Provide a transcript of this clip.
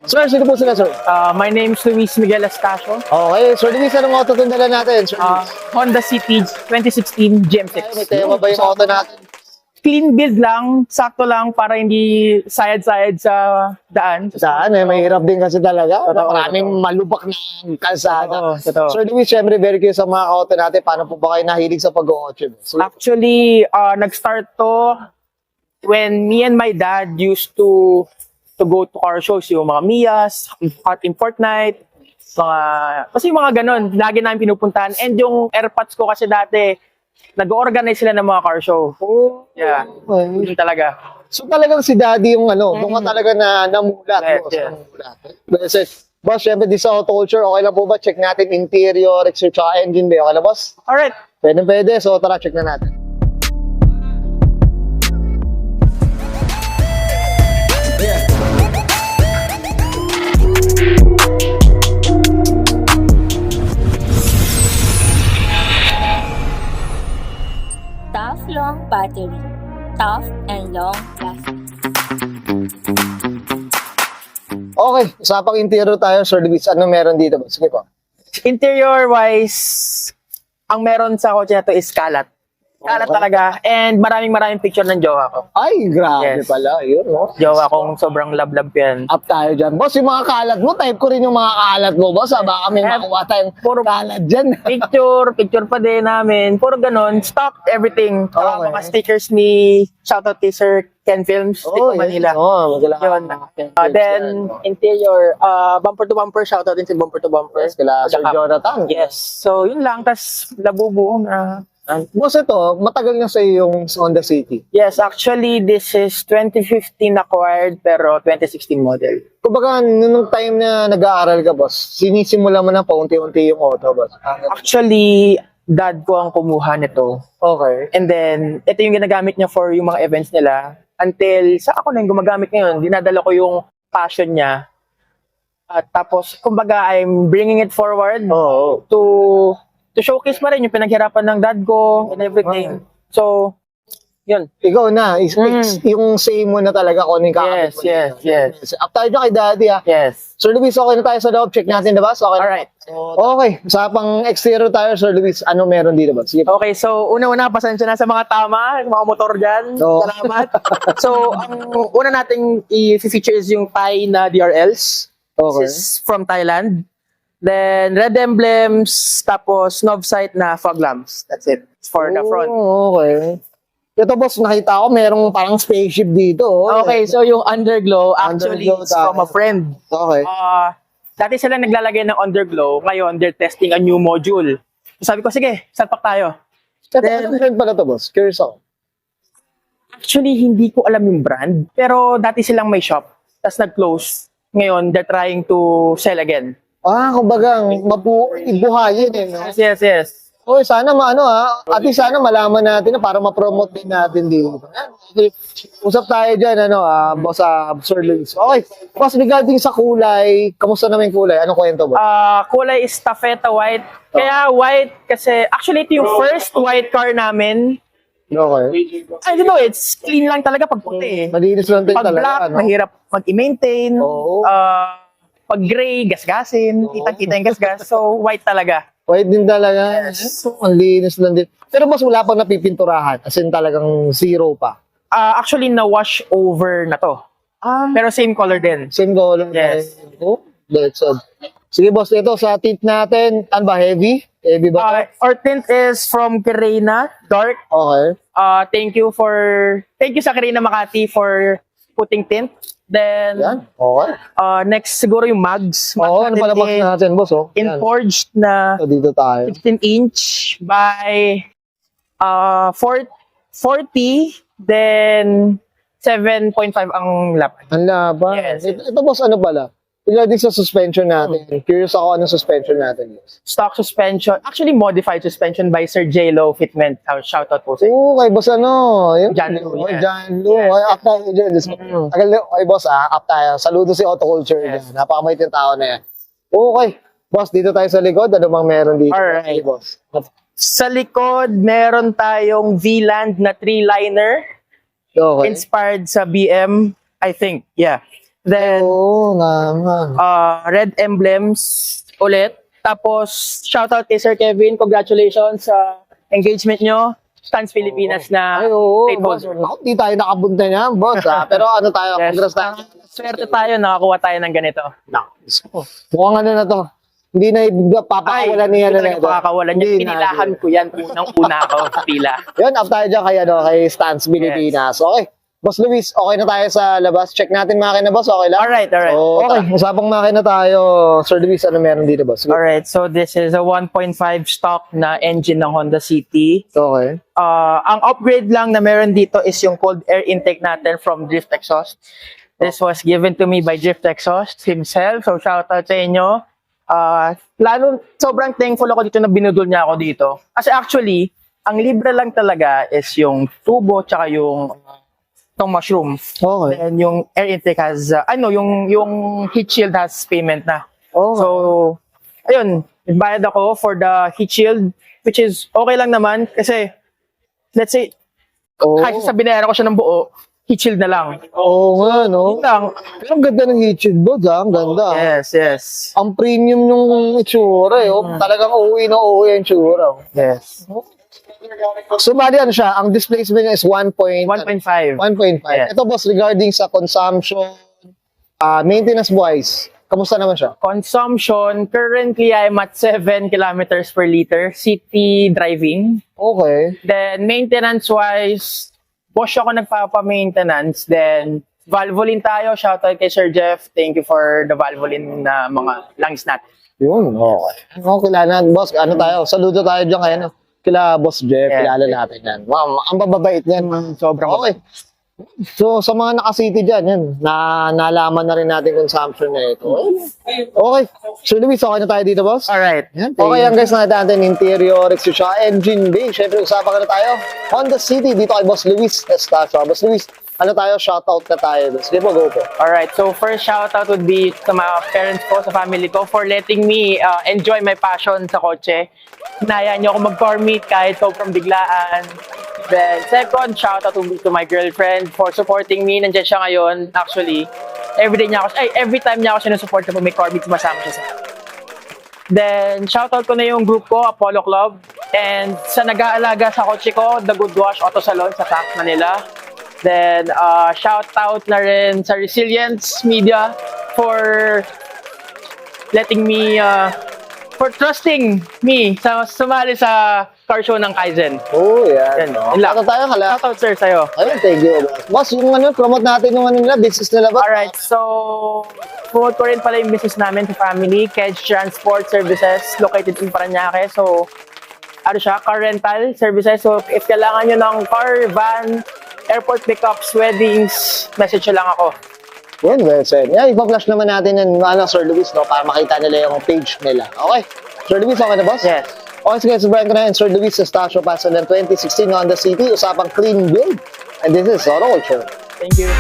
Sir, sino po sila, sir? My name's Luis Miguel Estacio. Okay, Sir Luis, anong auto itong dala natin? Sir Luis? Honda City 2016 Ay, GM6. may tema ba yung auto natin? Clean build lang, sakto lang para hindi sayad-sayad sa daan. Saan eh, mahirap din kasi talaga. Totoo, Maraming malubak na kalsada. Totoo. Sir Luis, syempre, very curious sa mga auto natin. Paano po ba kayo nahilig sa pag-auto? So, Actually, nag-start to when me and my dad used to go to car shows, yung mga Mias, Hot in Fortnite, kasi yung mga ganun, lagi namin pinupuntahan. And yung airpods ko kasi dati, nag-organize sila ng mga car show. Yeah, yun talaga. so talagang si Daddy yung doon ka talaga na namulat. Yes, boss, yes. namulat. Boss, syempre, di sa auto culture, okay lang po ba? Check natin interior, exterior, engine bay. Okay lang, boss? Alright. Pwede. So, tara, check na natin. Tough long battery. Tough and long lasting. Okay, usapang interior tayo, Sir Luis. Ano meron dito, boss? Sige po. Interior-wise, ang meron sa kotse na to is kalat. Kalat talaga. And maraming picture ng jowa ko. Ay, grabe Yes. pala. Yun, no? Jowa kong sobrang love yan. Up tayo dyan. Boss, yung mga kalat mo, type ko rin yung mga kalat mo, boss. Baka may makuha tayong Puro kalat dyan. picture pa din namin. Puro ganon. Stock everything. Okay. Mga stickers ni shoutout kay Sir Ken Films, Stick Manila. Magala. Yun. Then, interior, bumper to bumper, shoutout din si bumper to bumper. Kila Sir Jonathan. Yes. So, yun lang. Tas, labubo na. Boss, ito, matagal na sa yung Honda City. Yes, actually, this is 2015 acquired, pero 2016 model. Kumbaga, nung time na nag-aaral ka, boss, sinisimula mo na paunti-unti yung auto, boss. Actually, dad ko ang kumuha nito. Okay. And then, ito yung ginagamit niya for yung mga events nila. Until, sa ako na yung gumagamit ngayon, dinadala ko yung passion niya. At tapos, kumbaga, I'm bringing it forward Oo. to showcase pa rin yung pinaghirapan ng dad ko and everything. So, yun. Ikaw na, yung say mo na talaga kung ano yung kakabit mo. Yes. Up tayo dyan kay Daddy, ha. Yes. Sir Luis, okay na tayo sa loob. Check natin, diba? So, okay. Alright. Okay, usapang exterior tayo, Sir Luis. Ano meron dito ba? Sige po. Okay, so una-una, pasensya na sa mga tama, mga motor dyan. Oo. Salamat. So, ang una nating i-feature is yung Thai na DRLs. Okay. This is from Thailand. Then, red emblems, tapos knob sight na fog lamps. That's it. It's for the front. Oh, okay. Ito, boss, nakita ko merong parang spaceship dito. Oh. Okay, so yung underglow, actually, Underglow is from tayo. a friend. Okay. Dati sila naglalagay ng underglow. Ngayon, they're testing a new module. So, sabi ko, sige, salpak tayo. Ito, anong brand pala to, boss? Curious ako. Actually, hindi ko alam yung brand. Pero dati silang may shop. Tapos nag-close. Ngayon, they're trying to sell again. Kumbaga, ibuhayin eh, no? Yes. Okay, sana at least sana malaman natin na para ma-promote din natin dito. Okay. Usap tayo dyan, boss, Sir Luis. Okay, boss, regarding sa kulay, kamusta naman yung kulay? Anong kwento, boss? Kulay is taffeta white. Kaya white kasi, actually, ito yung first white car namin. Okay. I don't know, it's clean lang talaga pag puti eh. Malinis lang din Pag talaga, black, ano? mahirap mag-maintain. Oo. Pag gray, gasgasin. Kitang-kita yung gasgas. So, white talaga. White din talaga. Yes. So, ang linis lang din. Pero mas wala pang napipinturahan. As in talagang zero pa. Actually, na-wash over na to. Pero same color din. Same color. Yes. Oh, that's all. Sige, boss. Ito sa tint natin. Ano ba? Heavy? Heavy ba? Our tint is from Carina, dark. Okay. Thank you sa Carina Makati for putting tint. Then, Yan. Okay. next siguro yung mags. Oo, ano pala box natin, boss? Oh. In Yan. forged na So, dito tayo. 16-inch by 40, then 7.5 ang lapan. Ang laban. Yes. Ito, boss, ano pala? Regarding sa suspension natin. Curious ako anong suspension natin, boss. Stock suspension, actually modified suspension by Sir J-Lo Fitment. Shoutout po sa inyo. Kay boss Yung John Lu, yes. John Lu. Ay, up tayo dyan. Kay boss, up tayo. Saludo si Auto Culture Yes. dyan. Napakamait yung tao na yan. Okay. Boss, dito tayo sa likod. Ano bang meron dito? Alright. Okay, boss. Sa likod, meron tayong V-Land na 3-liner. Okay. Inspired sa BM, I think. Yeah. Then, Oo, naman. red emblems ulit. Tapos, shoutout kay Sir Kevin. Congratulations sa engagement nyo. Stans Pilipinas na Ay, oo, plate boss. holder. Naku, di tayo nakabunta niyan, boss. Pero ano tayo, Yes. congrats tayo. Swerte tayo, nakakuha tayo ng ganito. Mukhang ano na to. Hindi na papakawalan niya na hindi ito. talaga pakakawalan yan. Hindi na. Pinilahan ko yan. Unang-una ako sa pila. Yun, up tayo dyan kay Stans Pilipinas. Okay. Boss Luis, okay na tayo sa labas. Check natin makina, boss. Okay lang? Alright. Okay, usapang makina tayo. Sir Luis, ano meron dito, boss? Alright, so this is a 1.5 stock na engine ng Honda City. Okay. Ang upgrade lang na meron dito is yung cold air intake natin from Drift Exhaust. This was given to me by Drift Exhaust himself. So shout out sa inyo. Sobrang thankful ako dito na binudol niya ako dito. Kasi actually, ang libre lang talaga is yung tubo tsaka yung itong mushroom. Okay. And yung air intake has, yung heat shield has payment na. Okay. So, ayun, nagbayad ako for the heat shield, which is okay lang naman kasi, let's say, kahit sa binayaran ko siya ng buo, heat shield na lang. Oo nga, no? Yun lang. Pero ang ganda ng heat shield, boss, ha? Ang ganda. Yes. Ang premium nung itsura, eh. Oh. Talagang uuwi na uuwi ang itsura. Yes. So, bali ano siya, ang displacement niya is 1.5. 1.5. Yes. Ito, boss, regarding sa consumption, maintenance-wise, kamusta naman siya? Consumption, currently I'm at 7 kilometers per liter, city driving. Okay. Then, maintenance-wise, boss ako nagpapa-maintenance. Then, Valvoline tayo. Shoutout kay Sir Jeff. Thank you for the Valvoline na mga langis natin. Yun, okay. Okay, na, boss, ano tayo, saludo tayo dyan kaya, kila Boss Jeff, Yeah. kilala natin yan. Wow, ang bababait niyan. Sobrang Okay. So, sa mga naka-city dyan, yan, nalaman na rin natin consumption na ito. Okay. So, Luis, okay na tayo dito, boss? Alright. Yan. Okay, yan guys, nakita natin interior, exterior, engine bay. Siyempre, usapan ka na tayo. Honda City, dito kay Boss Luis Estacio. Boss Luis, ano tayo, shoutout na tayo. Sige po, go po. Alright, so first shoutout would be sa mga parents ko, sa family ko, for letting me enjoy my passion sa kotse. Hinayaan niyo ako mag-car meet kahit sobrang biglaan. Then, second, shoutout would be to my girlfriend for supporting me. Nandiyan siya ngayon, actually. Every time niya ako sinusupport na may car meet, sumasama siya sa Then, shoutout ko na yung group ko, Apollo Club. And sa nag-aalaga sa kotse ko, The Good Wash Auto Salon sa Taft, Manila. Then, shoutout na rin sa Resilience Media for letting me, for trusting me sa sumali sa car show ng Kaizen. Oh, yan. Yan, yun lang. Ano tayo, hala? Shoutout, sir, sa'yo. Ayun, thank you, boss. Boss, yung ano, promote natin yung ano nila, business nila ba? Alright, so promote ko rin pala yung business namin sa family, Kedge Transport Services, located in Parañaque. So, ano siya, car rental services. So, if kailangan nyo ng car, van, airport pickups, weddings, message nyo lang ako. Yun, well said. Yeah, ipa-flash naman natin yung Sir Luis, no, para makita nila yung page nila. Okay. Sir Luis, okay na, boss? Yes. Okay, sige, subayan ko na yun. Sir Luis Estacio, Paso ng 2016 Honda City, usapang clean build. And this is Auto Culture. Thank you.